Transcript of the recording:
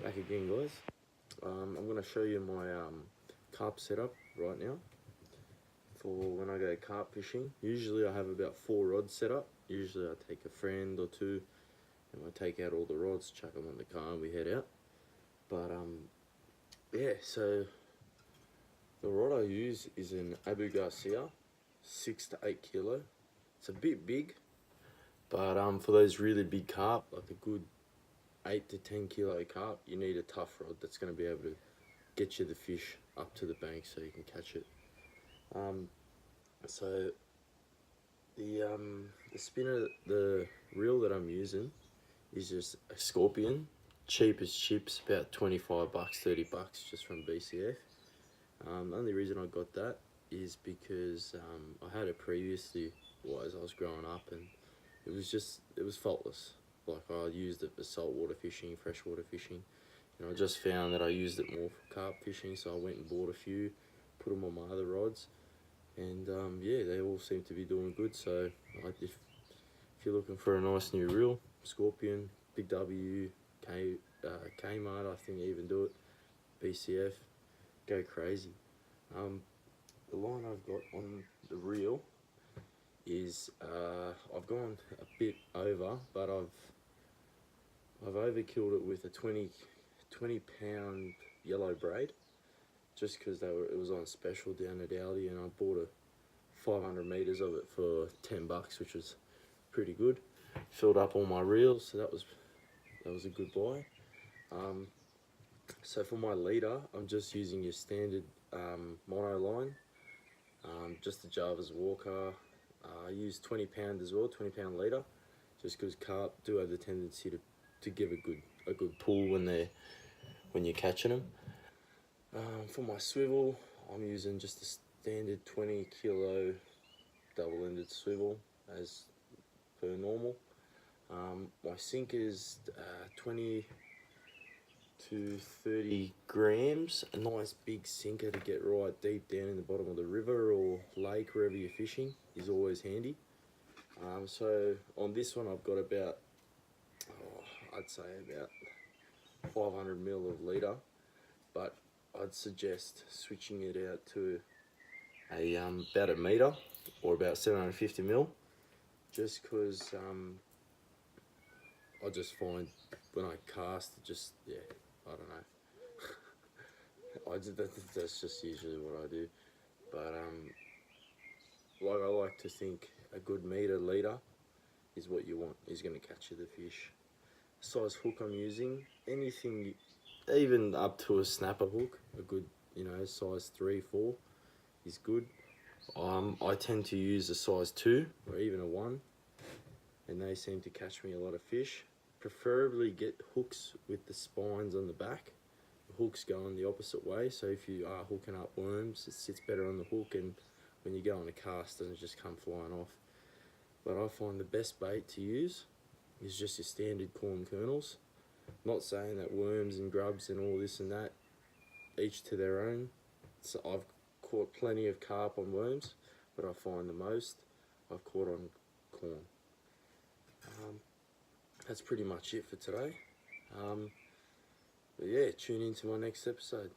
Back again, guys. I'm going to show you my carp setup right now for when I go carp fishing. Usually I have about 4 rods set up. Usually I take a friend or two and I take out all the rods, chuck them on the car and we head out. But yeah, so the rod I use is an Abu Garcia, 6 to 8 kilo. It's a bit big, but for those really big carp, like a good 8 to 10 kilo carp, you need a tough rod that's going to be able to get you the fish up to the bank so you can catch it. So the spinner, the reel that I'm using is just a Scorpion, cheap as chips, about 25 bucks, 30 bucks, just from BCF. The only reason I got that is because I had it previously as I was growing up, and it was faultless. Like, I used it for saltwater fishing, freshwater fishing, and I just found that I used it more for carp fishing, so I went and bought a few, put them on my other rods, and yeah, they all seem to be doing good. So if you're looking for a nice new reel, Scorpion, Big W, Kmart, I think they even do it, BCF, go crazy. The line I've got on the reel is I've gone a bit over, but I've overkilled it with a 20 pound yellow braid, just because it was on special down at Aldi, and I bought a 500 meters of it for 10 bucks, which was pretty good. Filled up all my reels, so that was a good buy. So for my leader, I'm just using your standard mono line, just the Java's Walker. I use 20 pound as well, 20 pound leader, just because carp do have the tendency to give a good pull when you're catching them. For my swivel, I'm using just a standard 20 kilo double-ended swivel as per normal. My sinker's 20 to 30 grams, a nice big sinker to get right deep down in the bottom of the river or lake, wherever you're fishing, is always handy. So on this one I've got about, I'd say about 500 mil of leader, but I'd suggest switching it out to about a meter or about 750 mil, just because I just find when I cast, yeah, I don't know. That's just usually what I do. But like, I like to think a good leader is what you want, is going to catch you the fish. Size hook I'm using, anything, even up to a snapper hook, a good, size 3, 4 is good. I tend to use a size 2 or even a 1, and they seem to catch me a lot of fish. Preferably get hooks with the spines on the back. The hooks go on the opposite way, so if you are hooking up worms, it sits better on the hook, and when you go on a cast, it doesn't just come flying off. But I find the best bait to use is just your standard corn kernels. Not saying that worms and grubs and all this and that, each to their own. So I've caught plenty of carp on worms, but I find the most I've caught on corn. That's pretty much it for today. But yeah, tune in to my next episode.